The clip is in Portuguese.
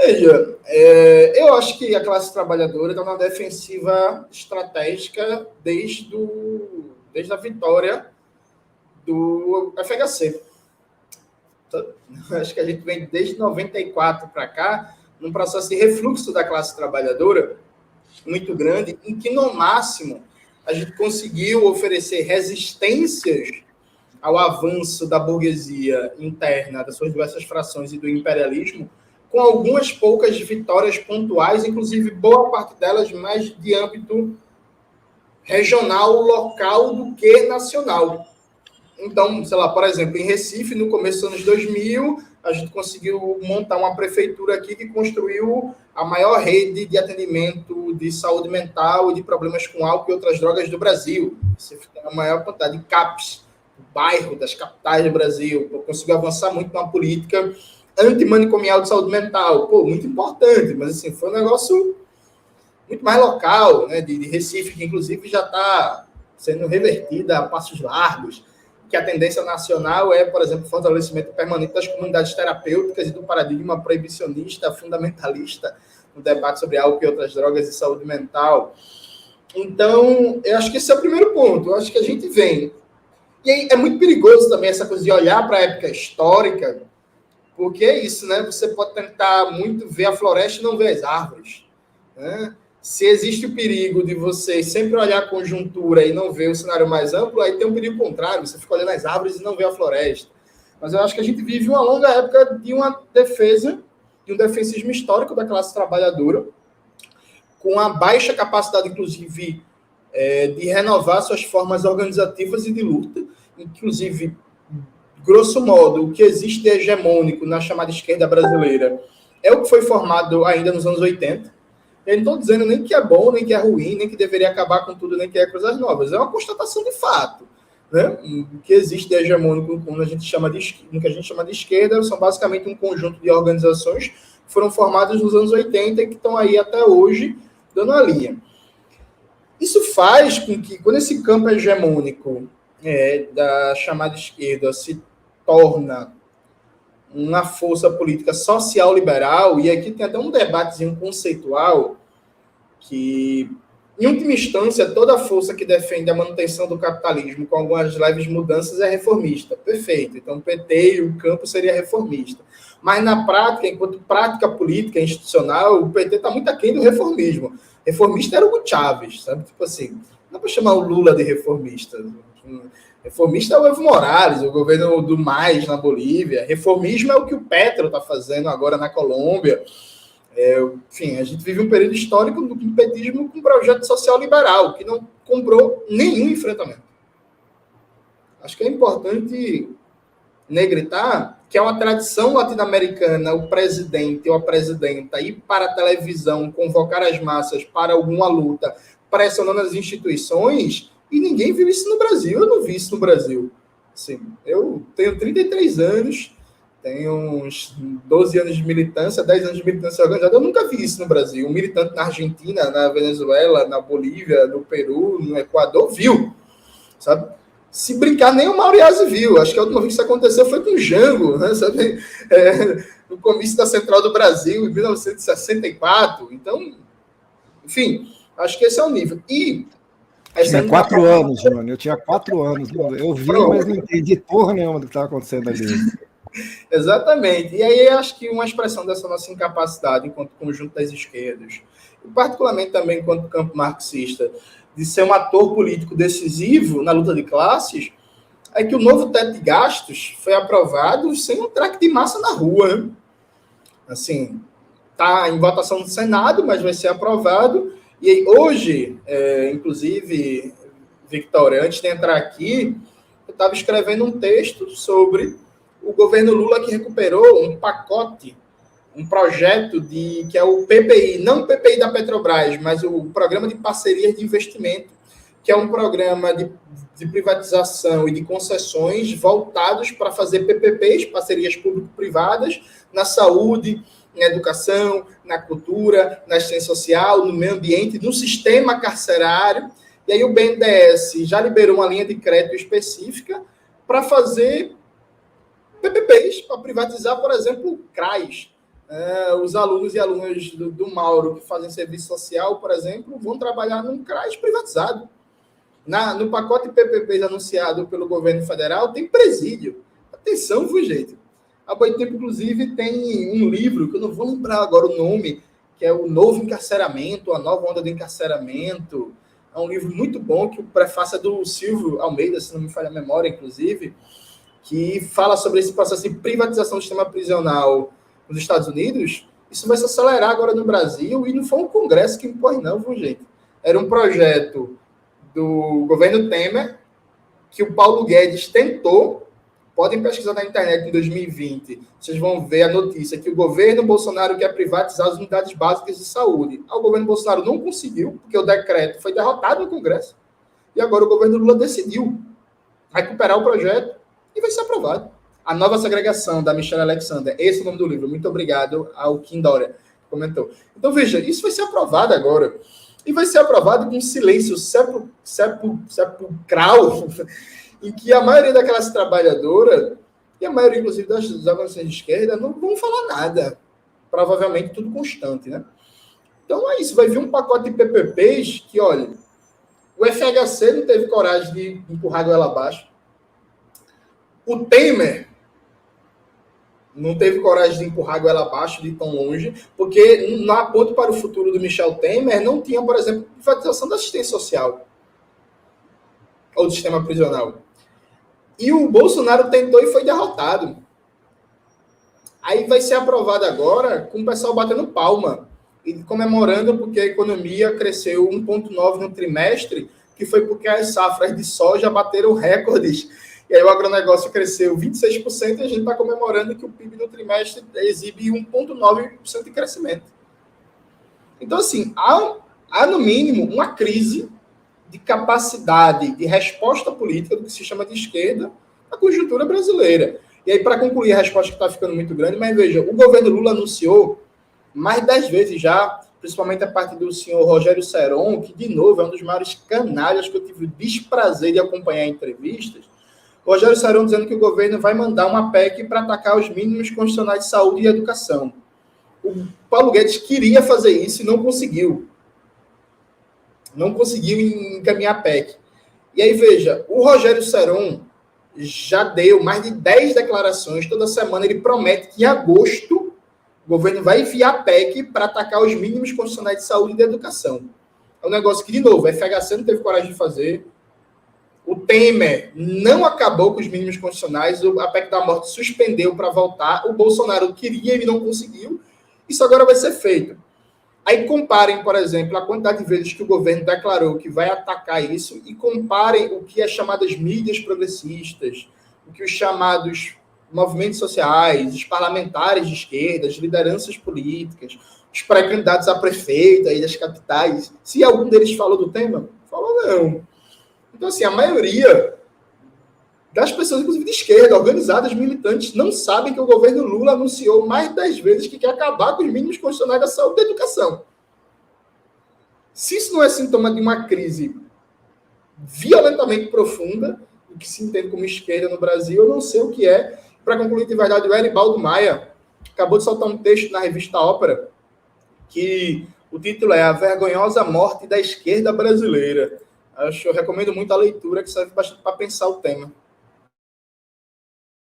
Veja, eu acho que a classe trabalhadora está na defensiva estratégica desde a vitória do FHC. Então, acho que a gente vem desde 94 para cá, num processo de refluxo da classe trabalhadora muito grande, em que, no máximo, a gente conseguiu oferecer resistências ao avanço da burguesia interna, das suas diversas frações e do imperialismo, com algumas poucas vitórias pontuais, inclusive boa parte delas mais de âmbito regional, local, do que nacional. Então, sei lá, por exemplo, em Recife, no começo dos anos 2000, a gente conseguiu montar uma prefeitura aqui que construiu a maior rede de atendimento de saúde mental e de problemas com álcool e outras drogas do Brasil. Você tem a maior quantidade de CAPs, do bairro, das capitais do Brasil. Conseguiu avançar muito na política antimanicomial de saúde mental. Pô, muito importante, mas assim, foi um negócio muito mais local, né, de Recife, que inclusive já está sendo revertida a passos largos, que a tendência nacional é, por exemplo, o fortalecimento permanente das comunidades terapêuticas e do paradigma proibicionista, fundamentalista, no debate sobre álcool e outras drogas e saúde mental. Então, eu acho que esse é o primeiro ponto. Eu acho que a gente vem. E aí é muito perigoso também essa coisa de olhar para a época histórica, porque é isso, né? Você pode tentar muito ver a floresta e não ver as árvores, né? Se existe o perigo de você sempre olhar a conjuntura e não ver o cenário mais amplo, aí tem um perigo contrário, você fica olhando as árvores e não vê a floresta. Mas eu acho que a gente vive uma longa época de uma defesa, de um defensismo histórico da classe trabalhadora, com a baixa capacidade, inclusive, de renovar suas formas organizativas e de luta, inclusive, grosso modo, o que existe de hegemônico na chamada esquerda brasileira é o que foi formado ainda nos anos 80. Eu não estou dizendo nem que é bom, nem que é ruim, nem que deveria acabar com tudo, nem que é coisas novas. É uma constatação de fato. Né? O que existe de hegemônico no que a gente chama de esquerda são basicamente um conjunto de organizações que foram formadas nos anos 80 e que estão aí até hoje dando a linha. Isso faz com que, quando esse campo hegemônico da chamada esquerda se torna uma força política social-liberal, e aqui tem até um debatezinho conceitual, que, em última instância, toda força que defende a manutenção do capitalismo com algumas leves mudanças é reformista. Perfeito. Então, o PT e o campo seria reformista. Mas, na prática, enquanto prática política institucional, o PT está muito aquém do reformismo. Reformista era o Hugo Chávez, sabe? Tipo assim, não dá para chamar o Lula de reformista. Reformista é o Evo Morales, o governo do MAS na Bolívia. Reformismo é o que o Petro está fazendo agora na Colômbia. Enfim, a gente vive um período histórico do petismo com um projeto social liberal, que não comprou nenhum enfrentamento. Acho que é importante negritar que é uma tradição latino-americana o presidente ou a presidenta ir para a televisão, convocar as massas para alguma luta, pressionando as instituições, e ninguém viu isso no Brasil. Eu não vi isso no Brasil. Assim, eu tenho 33 anos, tenho uns 12 anos de militância, 10 anos de militância organizada, eu nunca vi isso no Brasil. Um militante na Argentina, na Venezuela, na Bolívia, no Peru, no Equador, viu, sabe? Se brincar, nem o Mauriase viu. Acho que a última vez que isso aconteceu foi com o Jango, né? Sabe? No comício da Central do Brasil, em 1964. Então, enfim, acho que esse é o nível. E tinha 4 anos, mano. Eu tinha 4 anos. Eu vi, mas não entendi porra nenhuma do que estava acontecendo ali. Exatamente. E aí eu acho que uma expressão dessa nossa incapacidade enquanto conjunto das esquerdas, e particularmente também enquanto campo marxista, de ser um ator político decisivo na luta de classes, é que o novo teto de gastos foi aprovado sem um traque de massa na rua. Né? Assim, está em votação no Senado, mas vai ser aprovado. E aí, hoje, inclusive, Victoria, antes de entrar aqui, eu estava escrevendo um texto sobre o governo Lula, que recuperou um pacote, um projeto que é o PPI, não o PPI da Petrobras, mas o Programa de Parcerias de Investimento, que é um programa de privatização e de concessões voltados para fazer PPPs, parcerias público-privadas, na saúde, na educação, na cultura, na assistência social, no meio ambiente, no sistema carcerário. E aí o BNDES já liberou uma linha de crédito específica para fazer PPPs, para privatizar, por exemplo, CRAs, Os alunos e alunas do Mauro que fazem serviço social, por exemplo, vão trabalhar num CRAS privatizado. No pacote PPPs anunciado pelo governo federal, tem presídio. Atenção, viu, gente? A Boitempo, inclusive, tem um livro, que eu não vou lembrar agora o nome, que é o Novo Encarceramento, a Nova Onda do Encarceramento. É um livro muito bom, que o prefácio é do Silvio Almeida, se não me falha a memória, inclusive, que fala sobre esse processo de privatização do sistema prisional nos Estados Unidos. Isso vai se acelerar agora no Brasil, e não foi um congresso que impôs, não, viu, gente? Era um projeto do governo Temer, que o Paulo Guedes tentou. Podem pesquisar na internet em 2020, vocês vão ver a notícia que o governo Bolsonaro quer privatizar as unidades básicas de saúde. O governo Bolsonaro não conseguiu, porque o decreto foi derrotado no Congresso, e agora o governo Lula decidiu recuperar o projeto e vai ser aprovado. A Nova Segregação, da Michelle Alexander, esse é o nome do livro. Muito obrigado ao Kim Dória, que comentou. Então, veja, isso vai ser aprovado agora. E vai ser aprovado com silêncio sepulcral, em que a maioria da classe trabalhadora, e a maioria, inclusive, das organizações de esquerda, não vão falar nada. Provavelmente tudo constante, né? Então é isso, vai vir um pacote de PPPs que, olha, o FHC não teve coragem de empurrar a goela abaixo. O Temer não teve coragem de empurrar a goela abaixo, de ir tão longe, porque no aponto para o futuro do Michel Temer não tinha, por exemplo, privatização da assistência social ou do sistema prisional. E o Bolsonaro tentou e foi derrotado. Aí vai ser aprovado agora com o pessoal batendo palma e comemorando porque a economia cresceu 1,9% no trimestre, que foi porque as safras de soja bateram recordes. E aí o agronegócio cresceu 26% e a gente está comemorando que o PIB no trimestre exibe 1,9% de crescimento. Então, assim, há no mínimo uma crise de capacidade de resposta política do que se chama de esquerda na conjuntura brasileira. E aí, para concluir a resposta que está ficando muito grande, mas veja, o governo Lula anunciou mais de 10 vezes já, principalmente a parte do senhor Rogério Seron, que, de novo, é um dos maiores canalhas que eu tive o desprazer de acompanhar em entrevistas. Rogério Seron dizendo que o governo vai mandar uma PEC para atacar os mínimos constitucionais de saúde e educação. O Paulo Guedes queria fazer isso e não conseguiu. Não conseguiu encaminhar a PEC. E aí, veja, o Rogério Seron já deu mais de 10 declarações. Toda semana ele promete que em agosto o governo vai enviar a PEC para atacar os mínimos constitucionais de saúde e de educação. É um negócio que, de novo, a FHC não teve coragem de fazer. O Temer não acabou com os mínimos constitucionais. A PEC da morte suspendeu para voltar. O Bolsonaro queria, ele não conseguiu. Isso agora vai ser feito. Aí comparem, por exemplo, a quantidade de vezes que o governo declarou que vai atacar isso e comparem o que as chamadas mídias progressistas, o que os chamados movimentos sociais, os parlamentares de esquerda, as lideranças políticas, os pré-candidatos a prefeito aí das capitais, se algum deles falou do tema, falou não. Então, assim, a maioria das pessoas, inclusive de esquerda, organizadas, militantes, não sabem que o governo Lula anunciou mais de 10 vezes que quer acabar com os mínimos constitucionais da saúde e da educação. Se isso não é sintoma de uma crise violentamente profunda, o que se entende como esquerda no Brasil, eu não sei o que é. Para concluir, de verdade, o Eribaldo Maia acabou de soltar um texto na revista Ópera, que o título é A Vergonhosa Morte da Esquerda Brasileira. Eu recomendo muito a leitura, que serve bastante para pensar o tema.